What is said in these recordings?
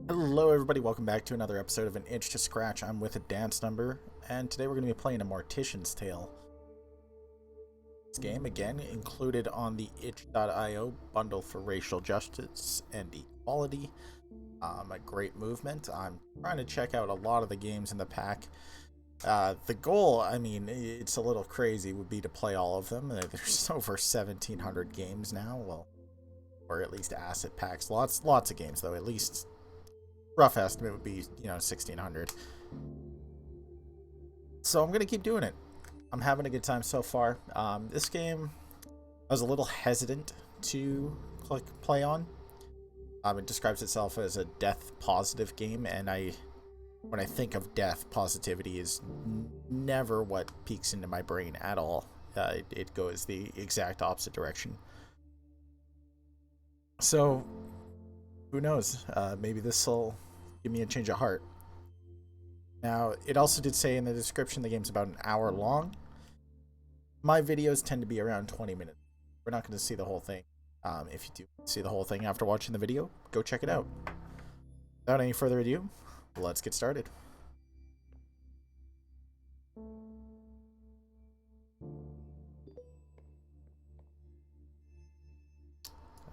Hello everybody, welcome back to another episode of An Itch to Scratch. I'm with a dance number, and today we're going to be playing a Mortician's Tale. This game, again, included on the itch.io bundle for racial justice and equality. A great movement. I'm trying to check out a lot of the games in the pack. The goal, I mean, it's a little crazy, would be to play all of them. There's over 1,700 games now, well, or at least asset packs. Lots of games, though, at least rough estimate would be, 1,600. So I'm gonna keep doing it. I'm having a good time so far. This game, I was a little hesitant to click play on. It describes itself as a death positive game, and when I think of death, positivity is never what peeks into my brain at all. It goes the exact opposite direction. So who knows? Maybe this will give me a change of heart. Now, it also did say in the description the game's about an hour long. My videos tend to be around 20 minutes. We're not going to see the whole thing. If you do see the whole thing after watching the video, go check it out. Without any further ado, let's get started.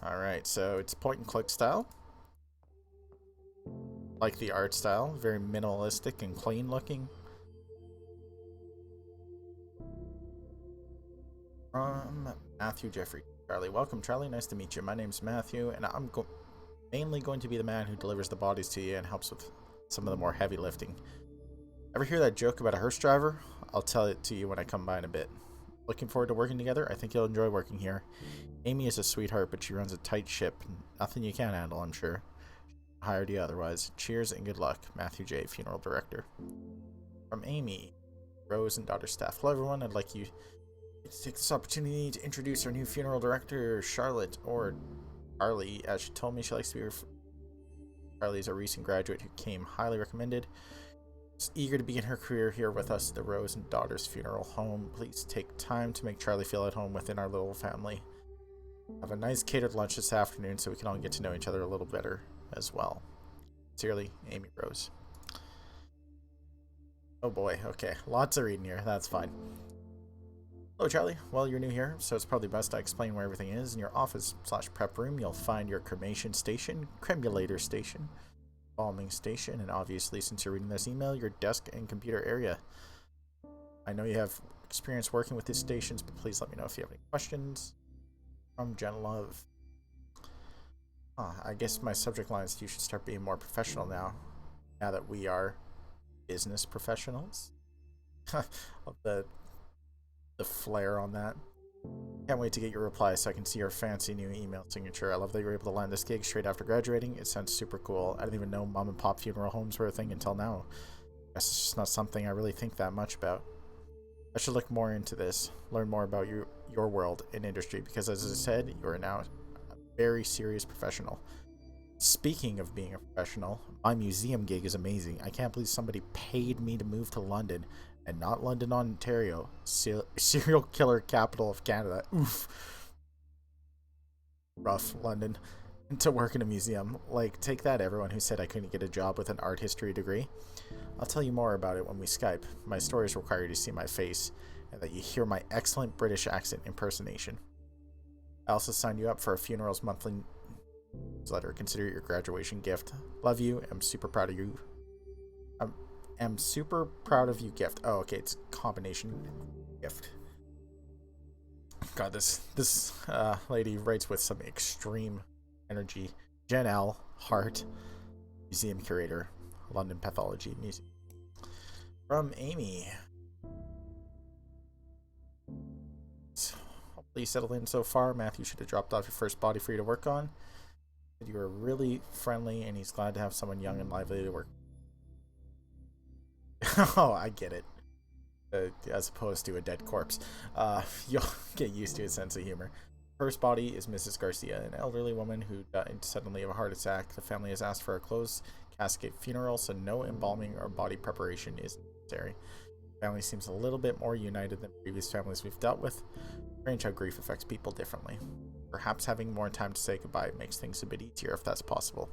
Alright, so it's point and click style. Like the art style, very minimalistic and clean looking. From Matthew Jeffrey Charlie. Welcome, Charlie. Nice to meet you. My name's Matthew, and I'm mainly going to be the man who delivers the bodies to you and helps with some of the more heavy lifting. Ever hear that joke about a hearse driver? I'll tell it to you when I come by in a bit. Looking forward to working together. I think you'll enjoy working here. Amy is a sweetheart, but she runs a tight ship. Nothing you can't handle, I'm sure. Hired you otherwise. Cheers and good luck. Matthew J., Funeral Director. From Amy, Rose and daughter staff. Hello everyone, I'd like you to take this opportunity to introduce our new funeral director, Charlotte, or Charlie, as she told me she likes to be Charlie is a recent graduate who came highly recommended. She's eager to begin her career here with us at the Rose and Daughter's Funeral Home. Please take time to make Charlie feel at home within our little family. Have a nice catered lunch this afternoon so we can all get to know each other a little better as well. Sincerely, Amy Rose. Oh boy, okay. Lots of reading here. That's fine. Hello, Charlie. Well, you're new here, so it's probably best I explain where everything is. In your office/prep room, you'll find your cremation station, cremulator station, embalming station, and obviously, since you're reading this email, your desk and computer area. I know you have experience working with these stations, but please let me know if you have any questions. From Jen Love. I guess my subject line is you should start being more professional now that we are business professionals. Love the flair on that. Can't wait to get your reply so I can see your fancy new email signature. I love that you were able to land this gig straight after graduating. It sounds super cool. I didn't even know mom and pop funeral homes were a thing until now. I guess it's just not something I really think that much about. I should look more into this, learn more about your world and industry, because as I said, you are now a very serious professional. Speaking of being a professional, my museum gig is amazing. I can't believe somebody paid me to move to London, and not London, Ontario, serial killer capital of Canada. Oof. Rough, London. To work in a museum. Like, take that, everyone who said I couldn't get a job with an art history degree. I'll tell you more about it when we Skype. My stories require you to see my face, and that you hear my excellent British accent impersonation. I also signed you up for a funeral's monthly newsletter. Consider it your graduation gift. Love you. I'm super proud of you. I'm super proud of you gift. Oh, okay, it's a combination gift. God, this lady writes with some extreme energy. Jen L. Hart, museum curator, London Pathology Museum. From Amy. Hopefully you settled in so far. Matthew should have dropped off your first body for you to work on. You were really friendly, and he's glad to have someone young and lively to work. Oh, I get it. As opposed to a dead corpse. You'll get used to his sense of humor. First body is Mrs. Garcia, an elderly woman who died suddenly of a heart attack. The family has asked for a closed casket funeral, so no embalming or body preparation is necessary. The family seems a little bit more united than previous families we've dealt with. Strange how grief affects people differently. Perhaps having more time to say goodbye makes things a bit easier if that's possible.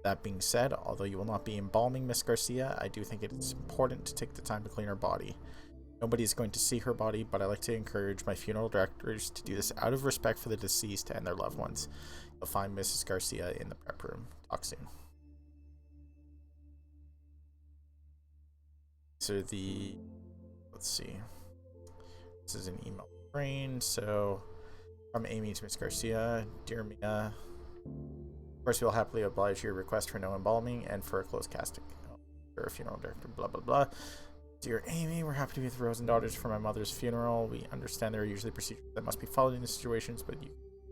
That being said, although you will not be embalming Miss Garcia, I do think it is important to take the time to clean her body. Nobody is going to see her body, but I like to encourage my funeral directors to do this out of respect for the deceased and their loved ones. You'll find Mrs. Garcia in the prep room. Talk soon. So let's see. This is an email train. So from Amy to Miss Garcia. Dear Mia, of course, we'll happily oblige your request for no embalming and for a closed casket. For a funeral director, blah, blah, blah. Dear Amy, we're happy to be with Rose and daughters for my mother's funeral. We understand there are usually procedures that must be followed in these situations, but you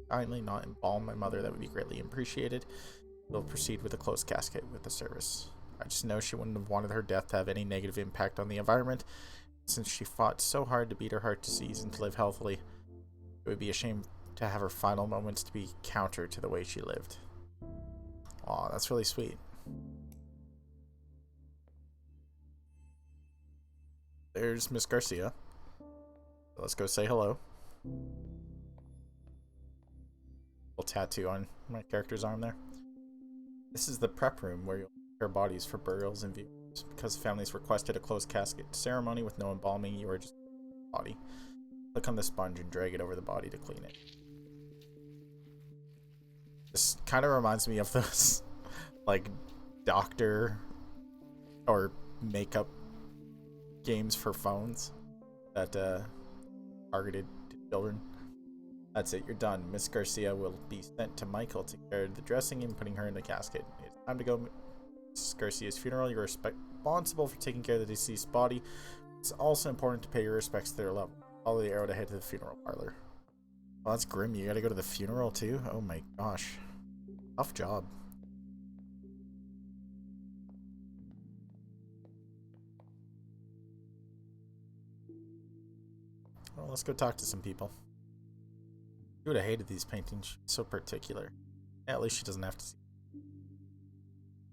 kindly not embalm my mother. That would be greatly appreciated. We'll proceed with a closed casket with the service. I just know she wouldn't have wanted her death to have any negative impact on the environment, since she fought so hard to beat her heart disease and to live healthily. It would be a shame to have her final moments to be counter to the way she lived. Aw, that's really sweet. There's Miss Garcia. Let's go say hello. Little tattoo on my character's arm there. This is the prep room where you'll prepare bodies for burials and viewings. Because families requested a closed casket ceremony with no embalming, you are just body. Click on the sponge and drag it over the body to clean it. This kind of reminds me of those, like, doctor or makeup games for phones that targeted to children. That's it, you're done. Miss Garcia will be sent to Michael to carry the dressing and putting her in the casket. It's time to go. Miss Garcia's funeral. You're responsible for taking care of the deceased body. It's also important to pay your respects to their level. Follow the arrow to head to the funeral parlor. Oh, that's grim. You gotta go to the funeral too? Oh my gosh. Tough job. Well, let's go talk to some people. She would have hated these paintings. She's so particular. Yeah, at least she doesn't have to see.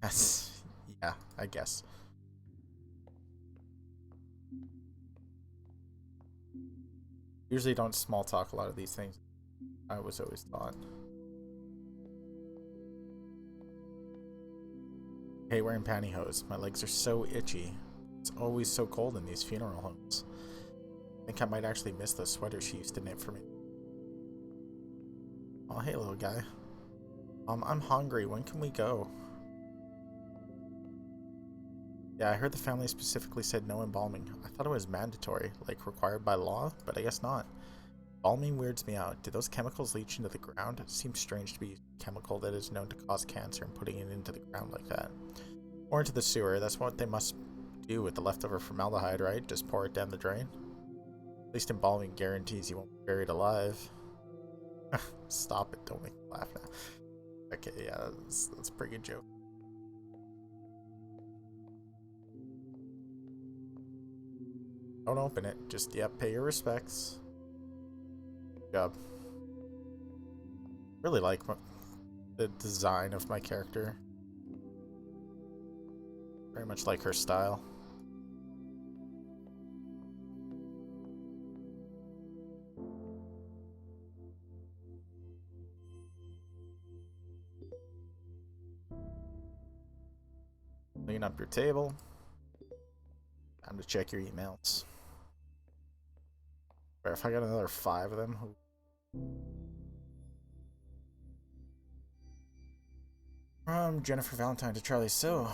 That's... yeah, I guess. Usually don't small talk a lot of these things. I was always taught. Hey, wearing pantyhose. My legs are so itchy. It's always so cold in these funeral homes. I think I might actually miss the sweater she used to knit for me. Oh, hey, little guy. I'm hungry. When can we go? Yeah, I heard the family specifically said no embalming. I thought it was mandatory, like required by law, but I guess not. Embalming weirds me out. Do those chemicals leach into the ground? It seems strange to be using a chemical that is known to cause cancer and putting it into the ground like that. Or into the sewer. That's what they must do with the leftover formaldehyde, right? Just pour it down the drain? At least embalming guarantees you won't be buried alive. Stop it. Don't make me laugh now. Okay, yeah, that's a pretty good joke. Don't open it. Just, yeah, pay your respects. Good job. Really like the design of my character. Very much like her style. Clean up your table. Time to check your emails. Or if I got another 5 of them. From Jennifer Valentine to Charlie. So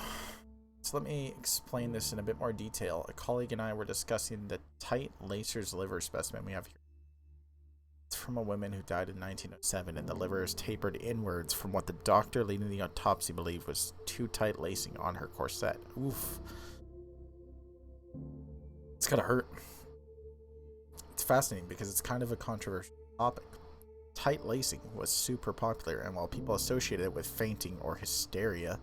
let me explain this in a bit more detail. A colleague and I were discussing the tight lacer's liver specimen we have here. It's from a woman who died in 1907, and the liver is tapered inwards from what the doctor leading the autopsy believed was too tight lacing on her corset. Oof. It's gotta hurt. It's fascinating because it's kind of a controversial topic. Tight lacing was super popular, and while people associated it with fainting or hysteria,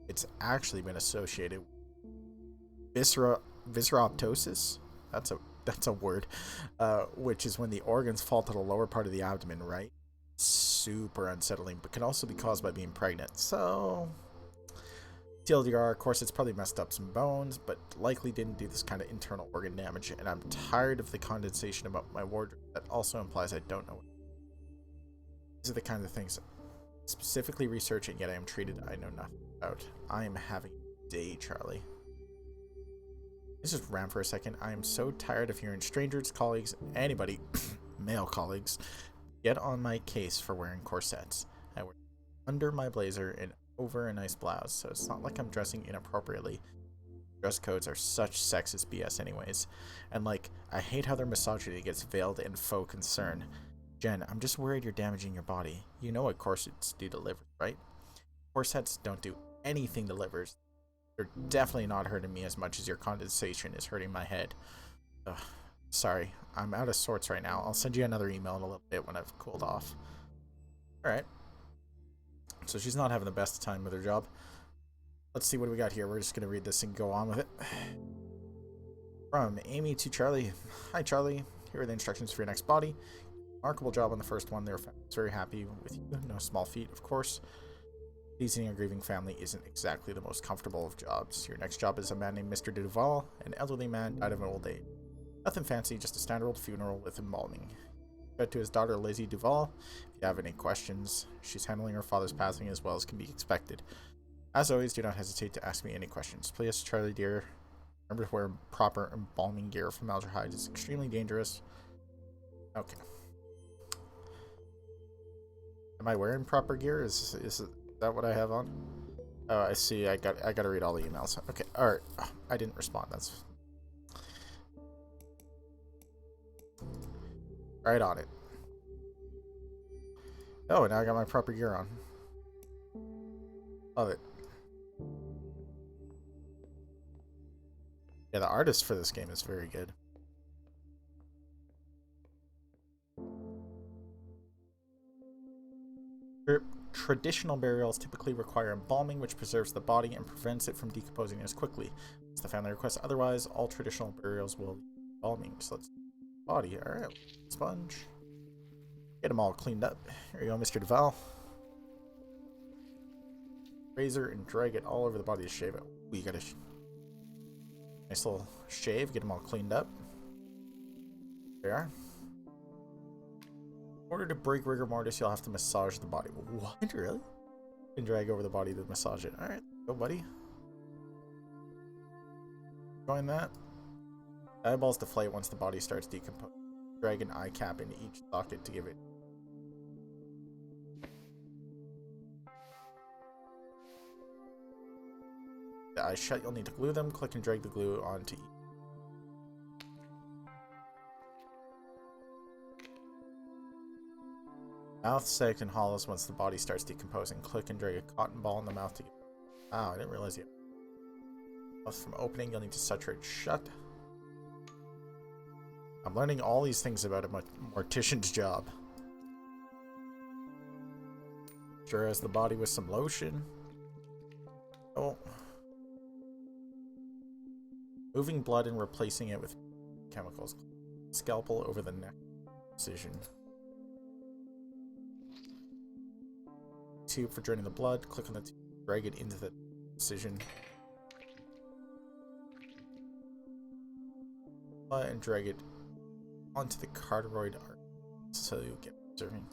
it's actually been associated with visceroptosis. That's a word, which is when the organs fall to the lower part of the abdomen, right? Super unsettling, but can also be caused by being pregnant. So, TLDR, of course, it's probably messed up some bones, but likely didn't do this kind of internal organ damage, and I'm tired of the condensation about my wardrobe that also implies I don't know. These are the kind of things Specifically research, and yet I am treated I know nothing about. I am having a day, Charlie. Let's just ram for a second. I am so tired of hearing strangers, colleagues, anybody, male colleagues, get on my case for wearing corsets. I wear under my blazer and over a nice blouse, so it's not like I'm dressing inappropriately. Dress codes are such sexist BS anyways. And like, I hate how their misogyny gets veiled in faux concern. Jen, I'm just worried you're damaging your body. You know what corsets do to livers, right? Corsets don't do anything to livers. They're definitely not hurting me as much as your condensation is hurting my head. Ugh, sorry, I'm out of sorts right now. I'll send you another email in a little bit when I've cooled off. Alright. So she's not having the best time with her job. Let's see what we got here. We're just going to read this and go on with it. From Amy to Charlie. Hi, Charlie. Here are the instructions for your next body. Remarkable job on the first one. They were very happy with you. No small feat, of course. Pleasing a grieving family isn't exactly the most comfortable of jobs. Your next job is a man named Mr. Duval, an elderly man, died of an old age. Nothing fancy, just a standard old funeral with embalming. Said to his daughter Lizzie Duval, if you have any questions, she's handling her father's passing as well as can be expected. As always, do not hesitate to ask me any questions. Please, Charlie dear, remember to wear proper embalming gear. Formaldehyde is extremely dangerous. Okay. Am I wearing proper gear? Is that what I have on? Oh, I see. I gotta read all the emails. Okay. All right. Oh, I didn't respond. That's right on it. Oh, and now I got my proper gear on. Love it. Yeah, the artist for this game is very good. Traditional burials typically require embalming, which preserves the body and prevents it from decomposing as quickly. As the family requests otherwise, all traditional burials will embalming. So let's body. All right, sponge. Get them all cleaned up. Here you go, Mr. Duval. Razor and drag it all over the body to shave it. Ooh, you got a nice little shave. Get them all cleaned up. There you are. In order to break rigor mortis, you'll have to massage the body. What? Really? And drag over the body to massage it. Alright, go buddy. Join that. Eyeballs deflate once the body starts decomposing. Drag an eye cap into each socket to give it. The eyes shut, you'll need to glue them. Click and drag the glue onto each. Mouth sagged and hollows once the body starts decomposing. Click and drag a cotton ball in the mouth to get. Wow, I didn't realize you. Mouth from opening, you'll need to saturate shut. I'm learning all these things about a mortician's job. Sure as the body with some lotion. Oh. Moving blood and replacing it with chemicals. Scalpel over the neck. Incision. Tube for draining the blood. Click on the tube, drag it into the incision, and drag it onto the carotid artery so you'll get observing.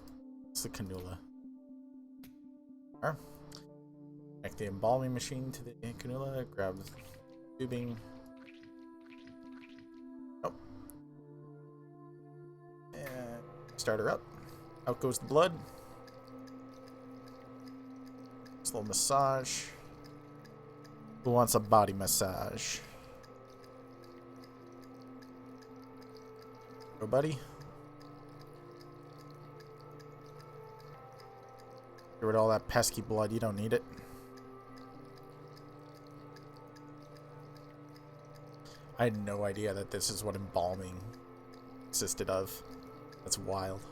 It's the cannula. Alright. Connect the embalming machine to the cannula. Grab the tubing. Oh. And start her up. Out goes the blood. Little massage. Who wants a body massage? Go, buddy. Get rid of all that pesky blood. You don't need it. I had no idea that this is what embalming consisted of. That's wild.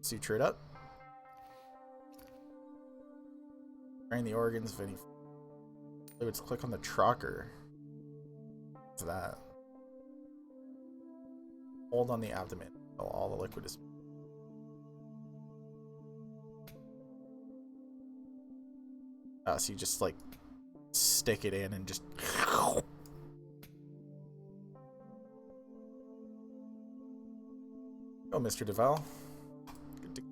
Suture it up. Drain the organs of any fluids. Click on the trocker. What's that? Hold on the abdomen until all the liquid is. So you just like stick it in and just Oh, Mr. DeVal. Good to...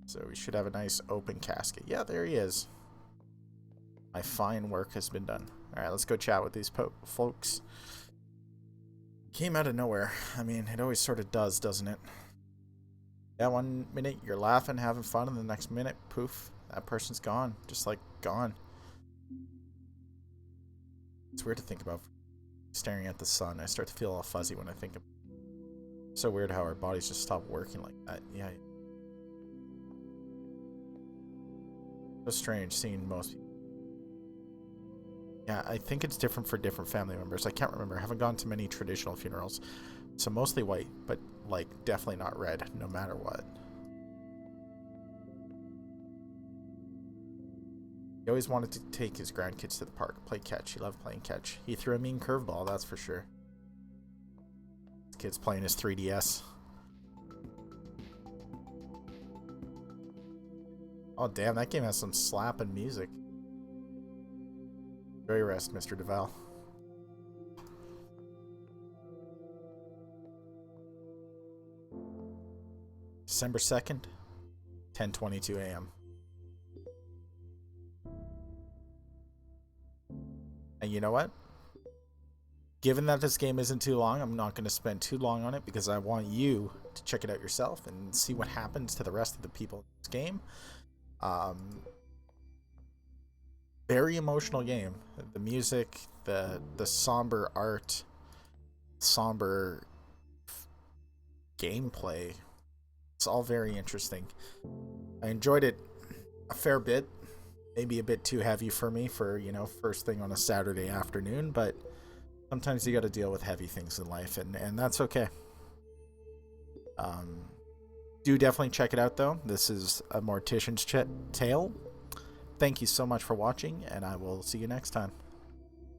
So we should have a nice open casket. Yeah, there he is. My fine work has been done. Alright, let's go chat with these folks. Came out of nowhere. I mean, it always sort of does, doesn't it? Yeah, 1 minute you're laughing, having fun, and the next minute, poof, that person's gone. Just like, gone. It's weird to think about staring at the sun. I start to feel all fuzzy when I think of it. It's so weird how our bodies just stop working like that. Yeah. So strange seeing most people. Yeah, I think it's different for different family members. I can't remember. I haven't gone to many traditional funerals. So mostly white, but like definitely not red, no matter what. He always wanted to take his grandkids to the park, play catch. He loved playing catch. He threw a mean curveball, that's for sure. This kid's playing his 3DS. Oh damn, that game has some slapping music. Enjoy your rest, Mr. DeVal. December 2nd, 10:22 a.m. And you know what? Given that this game isn't too long, I'm not going to spend too long on it because I want you to check it out yourself and see what happens to the rest of the people in this game. Very emotional game. The music, the somber art, somber gameplay. It's all very interesting. I enjoyed it a fair bit. Maybe a bit too heavy for me for, you know, first thing on a Saturday afternoon, but sometimes you got to deal with heavy things in life, and that's okay. Do definitely check it out, though. This is a Morticians tale. Thank you so much for watching, and I will see you next time.